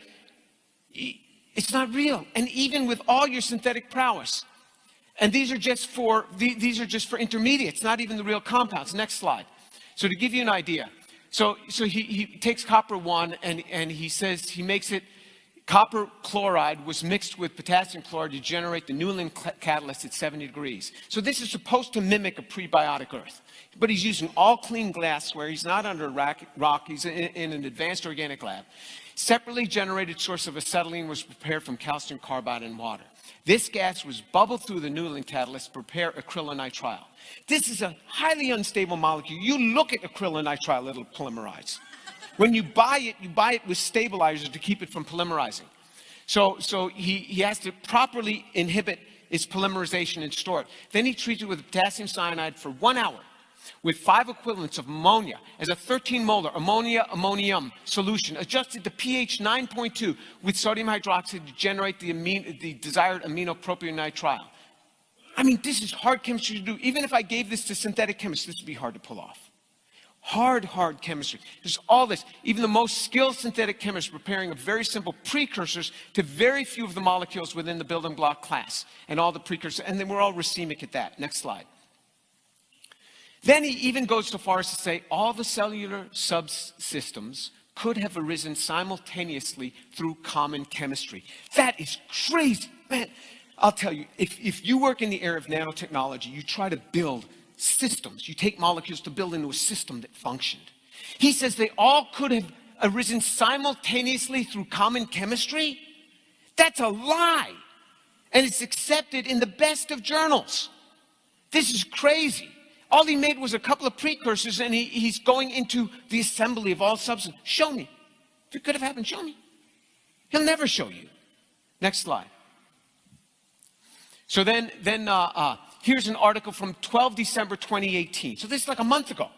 It's not real. And even with all your synthetic prowess, and these are just for intermediates, not even the real compounds. Next slide. So to give you an idea, so he takes copper 1 and he says he makes it, copper chloride was mixed with potassium chloride to generate the Newland catalyst at 70 degrees. So this is supposed to mimic a prebiotic earth. But he's using all clean glassware. He's not under a rock. He's in an advanced organic lab. Separately generated source of acetylene was prepared from calcium carbide and water. This gas was bubbled through the Newland catalyst to prepare acrylonitrile. This is a highly unstable molecule. You look at acrylonitrile, it'll polymerize. When you buy it with stabilizers to keep it from polymerizing. So he has to properly inhibit its polymerization and store it. Then he treats it with potassium cyanide for 1 hour with 5 equivalents of ammonia as a 13-molar ammonium solution adjusted to pH 9.2 with sodium hydroxide to generate the desired aminopropionitrile. I mean, this is hard chemistry to do. Even if I gave this to synthetic chemists, this would be hard to pull off. Hard chemistry. There's all this. Even the most skilled synthetic chemists preparing a very simple precursors to very few of the molecules within the building block class and all the precursors. And then we're all racemic at that. Next slide. Then he even goes so far as to say all the cellular subsystems could have arisen simultaneously through common chemistry. That is crazy, man. I'll tell you, if you work in the area of nanotechnology, you try to build systems. You take molecules to build into a system that functioned. He says they all could have arisen simultaneously through common chemistry. That's a lie. And it's accepted in the best of journals. This is crazy. All he made was a couple of precursors, and he's going into the assembly of all substances. Show me. If it could have happened, show me. He'll never show you. Next slide. So then here's an article from 12 December 2018. So this is like a month ago.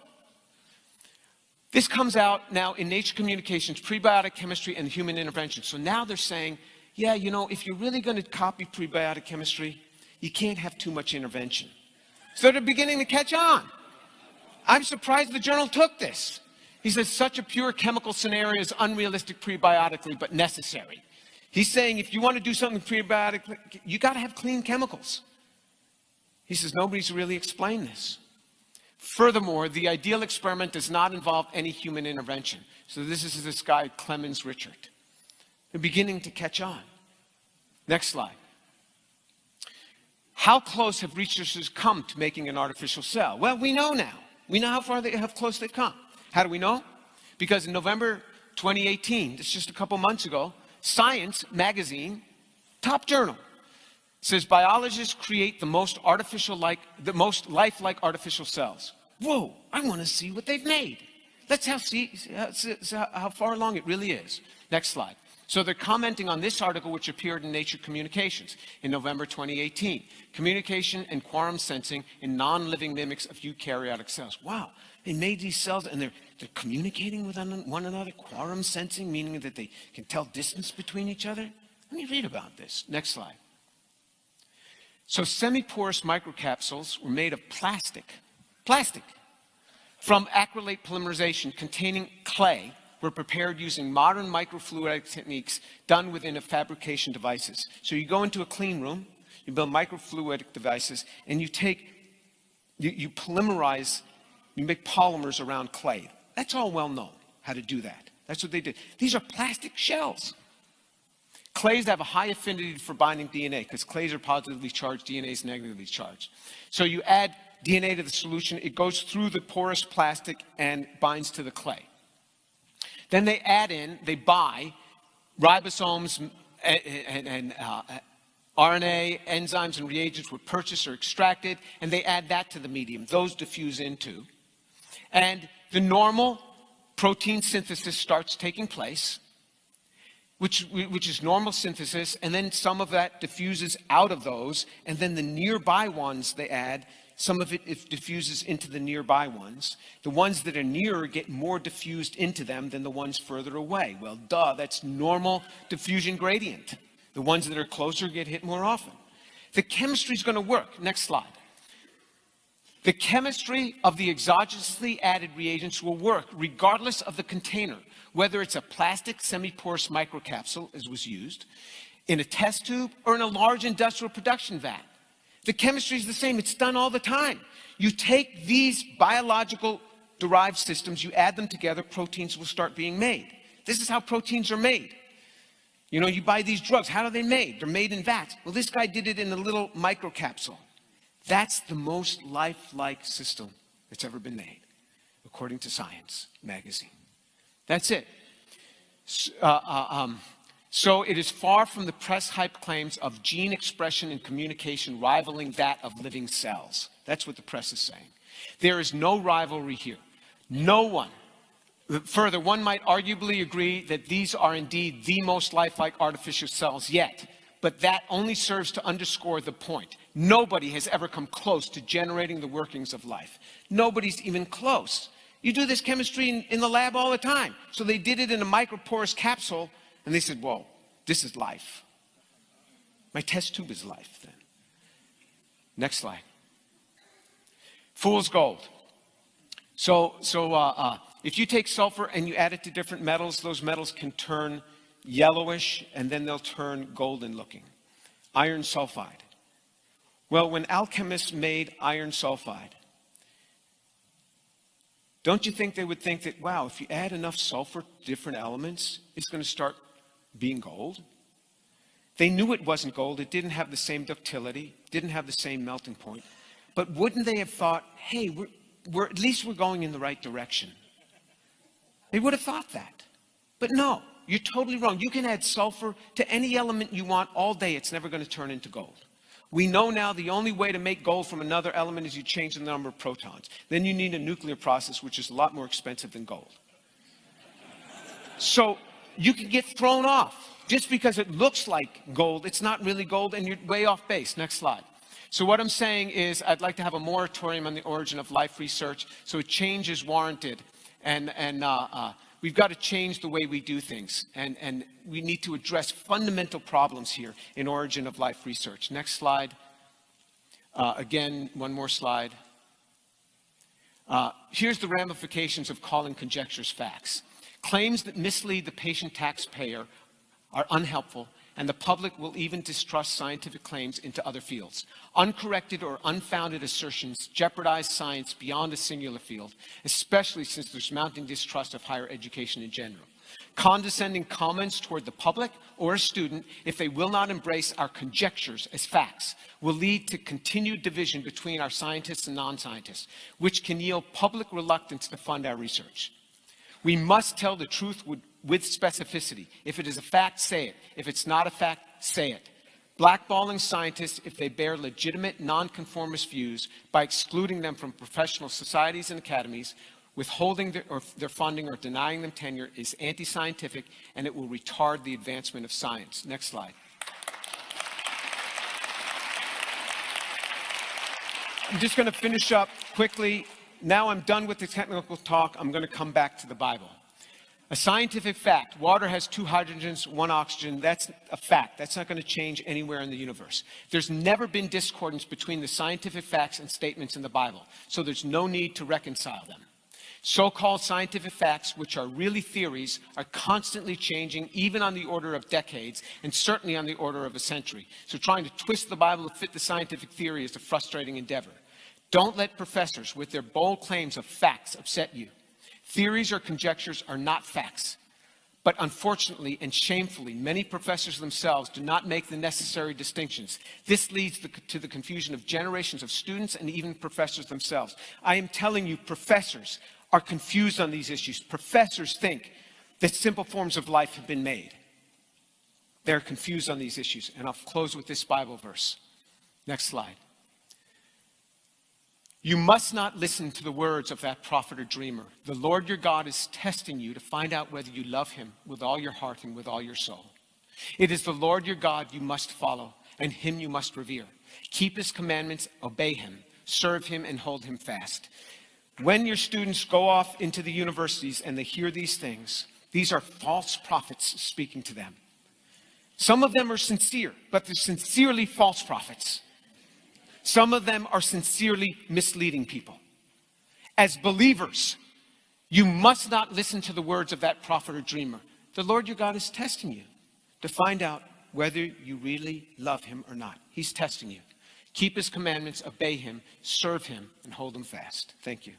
This comes out now in Nature Communications, Prebiotic Chemistry and Human Intervention. So now they're saying, yeah, you know, if you're really going to copy prebiotic chemistry, you can't have too much intervention. So they're beginning to catch on. I'm surprised the journal took this. He says, such a pure chemical scenario is unrealistic prebiotically, but necessary. He's saying if you want to do something prebiotic, you got to have clean chemicals. He says, nobody's really explained this. Furthermore, the ideal experiment does not involve any human intervention. So this is this guy, Clemens Richard. They're beginning to catch on. Next slide. How close have researchers come to making an artificial cell? Well, we know now. We know how close they've come. How do we know? Because in November 2018, that's just a couple months ago, Science magazine, top journal, says biologists create the most lifelike artificial cells. Whoa, I want to see what they've made. Let's see how far along it really is. Next slide. So they're commenting on this article which appeared in Nature Communications in November 2018. Communication and quorum sensing in non-living mimics of eukaryotic cells. Wow, they made these cells and they're communicating with one another. Quorum sensing, meaning that they can tell distance between each other. Let me read about this. Next slide. So semi-porous microcapsules were made of plastic from acrylate polymerization containing clay, were prepared using modern microfluidic techniques done within fabrication devices. So you go into a clean room, you build microfluidic devices, and you polymerize, you make polymers around clay. That's all well known, how to do that. That's what they did. These are plastic shells. Clays have a high affinity for binding DNA because clays are positively charged, DNA is negatively charged. So you add DNA to the solution, it goes through the porous plastic and binds to the clay. Then they buy ribosomes and RNA, enzymes and reagents were purchased or extracted, and they add that to the medium. Those diffuse into. And the normal protein synthesis starts taking place, which is normal synthesis, and then some of that diffuses out of those, and then the nearby ones they add, some of it diffuses into the nearby ones. The ones that are nearer get more diffused into them than the ones further away. Well, duh, that's normal diffusion gradient. The ones that are closer get hit more often. The chemistry is going to work. Next slide. The chemistry of the exogenously added reagents will work regardless of the container, whether it's a plastic semi-porous microcapsule, as was used, in a test tube, or in a large industrial production vat. The chemistry is the same. It's done all the time. You take these biological derived systems, you add them together, proteins will start being made. This is how proteins are made. You know, you buy these drugs. How are they made? They're made in vats. Well, this guy did it in a little microcapsule. That's the most lifelike system that's ever been made, according to Science magazine. That's it. So it is far from the press hype claims of gene expression and communication rivaling that of living cells. That's what the press is saying. There is no rivalry here. No one. Further, one might arguably agree that these are indeed the most lifelike artificial cells yet, but that only serves to underscore the point. Nobody has ever come close to generating the workings of life. Nobody's even close. You do this chemistry in the lab all the time. So they did it in a microporous capsule, and they said, whoa, this is life. My test tube is life then. Next slide. Fool's gold. So if you take sulfur and you add it to different metals, those metals can turn yellowish, and then they'll turn golden looking. Iron sulfide. Well, when alchemists made iron sulfide, don't you think they would think that, wow, if you add enough sulfur to different elements, it's going to start being gold? They knew it wasn't gold. It didn't have the same ductility, didn't have the same melting point. But wouldn't they have thought, hey, we're at least we're going in the right direction? They would have thought that. But no, you're totally wrong. You can add sulfur to any element you want all day. It's never going to turn into gold. We know now the only way to make gold from another element is you change the number of protons. Then you need a nuclear process, which is a lot more expensive than gold. So you can get thrown off. Just because it looks like gold, it's not really gold, and you're way off base. Next slide. So what I'm saying is I'd like to have a moratorium on the origin of life research, so a change is warranted. And we've got to change the way we do things. And we need to address fundamental problems here in origin of life research. Next slide. Again, one more slide. Here's the ramifications of calling conjectures facts. Claims that mislead the patient taxpayer are unhelpful, and the public will even distrust scientific claims into other fields. Uncorrected or unfounded assertions jeopardize science beyond a singular field, especially since there's mounting distrust of higher education in general. Condescending comments toward the public or a student, if they will not embrace our conjectures as facts, will lead to continued division between our scientists and non-scientists, which can yield public reluctance to fund our research. We must tell the truth with specificity. If it is a fact, say it. If it's not a fact, say it. Blackballing scientists if they bear legitimate nonconformist views by excluding them from professional societies and academies, withholding their funding or denying them tenure is anti-scientific, and it will retard the advancement of science. Next slide. I'm just going to finish up quickly. Now I'm done with the technical talk. I'm going to come back to the Bible. A scientific fact: water has 2 hydrogens, 1 oxygen. That's a fact. That's not going to change anywhere in the universe. There's never been discordance between the scientific facts and statements in the Bible, so there's no need to reconcile them. So-called scientific facts, which are really theories, are constantly changing, even on the order of decades, and certainly on the order of a century. So trying to twist the Bible to fit the scientific theory is a frustrating endeavor. Don't let professors with their bold claims of facts upset you. Theories or conjectures are not facts. But unfortunately and shamefully, many professors themselves do not make the necessary distinctions. This leads to the confusion of generations of students and even professors themselves. I am telling you, professors are confused on these issues. Professors think that simple forms of life have been made. They're confused on these issues. And I'll close with this Bible verse. Next slide. You must not listen to the words of that prophet or dreamer. The Lord your God is testing you to find out whether you love him with all your heart and with all your soul. It is the Lord your God you must follow, and him you must revere. Keep his commandments, obey him, serve him, and hold him fast. When your students go off into the universities and they hear these things, these are false prophets speaking to them. Some of them are sincere, but they're sincerely false prophets. Some of them are sincerely misleading people. As believers, you must not listen to the words of that prophet or dreamer. The Lord your God is testing you to find out whether you really love him or not. He's testing you. Keep his commandments, obey him, serve him, and hold him fast. Thank you.